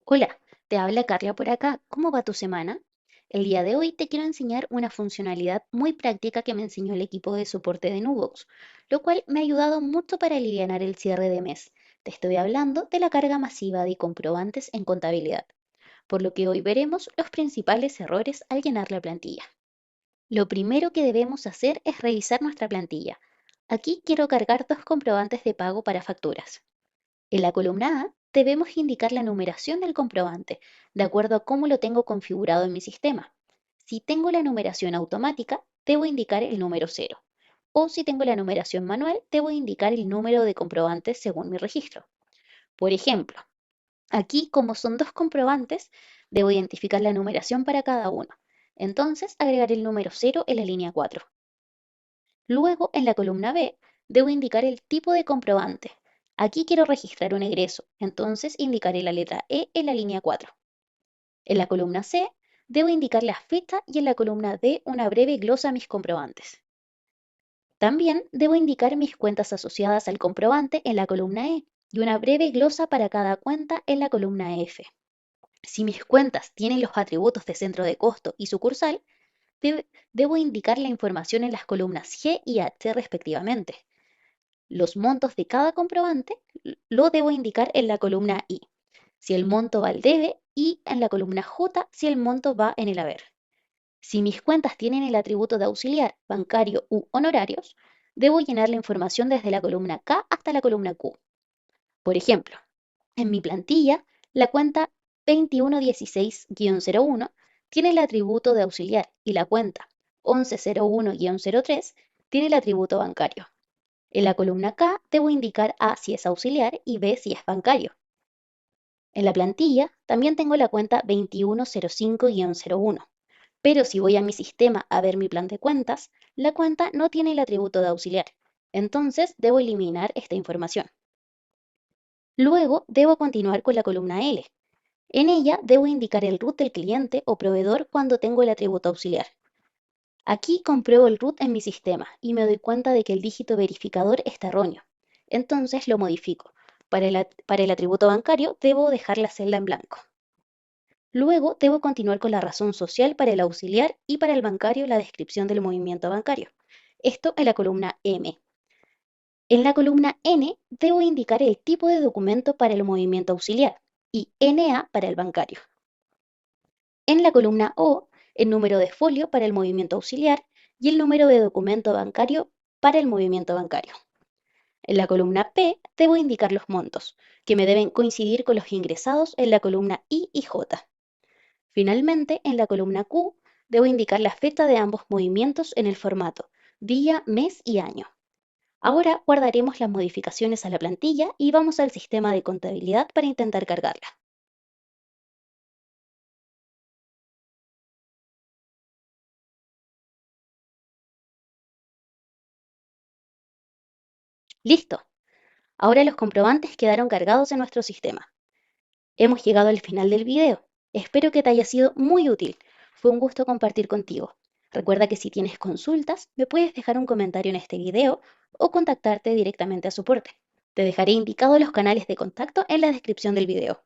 Hola, te habla Carla por acá. ¿Cómo va tu semana? El día de hoy te quiero enseñar una funcionalidad muy práctica que me enseñó el equipo de soporte de Nubox, lo cual me ha ayudado mucho para alivianar el cierre de mes. Te estoy hablando de la carga masiva de comprobantes en contabilidad, por lo que hoy veremos los principales errores al llenar la plantilla. Lo primero que debemos hacer es revisar nuestra plantilla. Aquí quiero cargar dos comprobantes de pago para facturas. En la columna A debemos indicar la numeración del comprobante, de acuerdo a cómo lo tengo configurado en mi sistema. Si tengo la numeración automática, debo indicar el número 0. O si tengo la numeración manual, debo indicar el número de comprobantes según mi registro. Por ejemplo, aquí como son dos comprobantes, debo identificar la numeración para cada uno. Entonces, agregar el número 0 en la línea 4. Luego, en la columna B, debo indicar el tipo de comprobante. Aquí quiero registrar un egreso, entonces indicaré la letra E en la línea 4. En la columna C, debo indicar la fecha y en la columna D una breve glosa a mis comprobantes. También debo indicar mis cuentas asociadas al comprobante en la columna E y una breve glosa para cada cuenta en la columna F. Si mis cuentas tienen los atributos de centro de costo y sucursal, debo indicar la información en las columnas G y H respectivamente. Los montos de cada comprobante lo debo indicar en la columna I, si el monto va al debe, y en la columna J si el monto va en el haber. Si mis cuentas tienen el atributo de auxiliar, bancario u honorarios, debo llenar la información desde la columna K hasta la columna Q. Por ejemplo, en mi plantilla, la cuenta 2116-01 tiene el atributo de auxiliar y la cuenta 1101-03 tiene el atributo bancario. En la columna K debo indicar A si es auxiliar y B si es bancario. En la plantilla también tengo la cuenta 2105-01, pero si voy a mi sistema a ver mi plan de cuentas, la cuenta no tiene el atributo de auxiliar, entonces debo eliminar esta información. Luego debo continuar con la columna L. En ella debo indicar el root del cliente o proveedor cuando tengo el atributo auxiliar. Aquí compruebo el root en mi sistema y me doy cuenta de que el dígito verificador está erróneo. Entonces lo modifico. Para el atributo bancario debo dejar la celda en blanco. Luego debo continuar con la razón social para el auxiliar y para el bancario la descripción del movimiento bancario. Esto en la columna M. En la columna N debo indicar el tipo de documento para el movimiento auxiliar y NA para el bancario. En la columna O, el número de folio para el movimiento auxiliar y el número de documento bancario para el movimiento bancario. En la columna P debo indicar los montos, que me deben coincidir con los ingresados en la columna I y J. Finalmente, en la columna Q debo indicar la fecha de ambos movimientos en el formato día, mes y año. Ahora guardaremos las modificaciones a la plantilla y vamos al sistema de contabilidad para intentar cargarla. ¡Listo! Ahora los comprobantes quedaron cargados en nuestro sistema. Hemos llegado al final del video. Espero que te haya sido muy útil. Fue un gusto compartir contigo. Recuerda que si tienes consultas, me puedes dejar un comentario en este video o contactarte directamente a soporte. Te dejaré indicados los canales de contacto en la descripción del video.